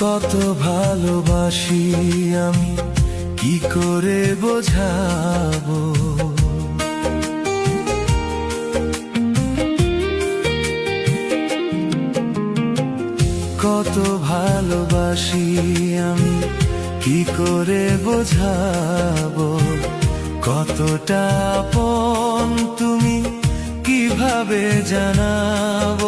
কত ভালোবাসি আমি কি করে বোঝাবো। কত ভালোবাসি আমি কি করে বোঝাবো। কতটা আপন তুমি কিভাবে জানাবো।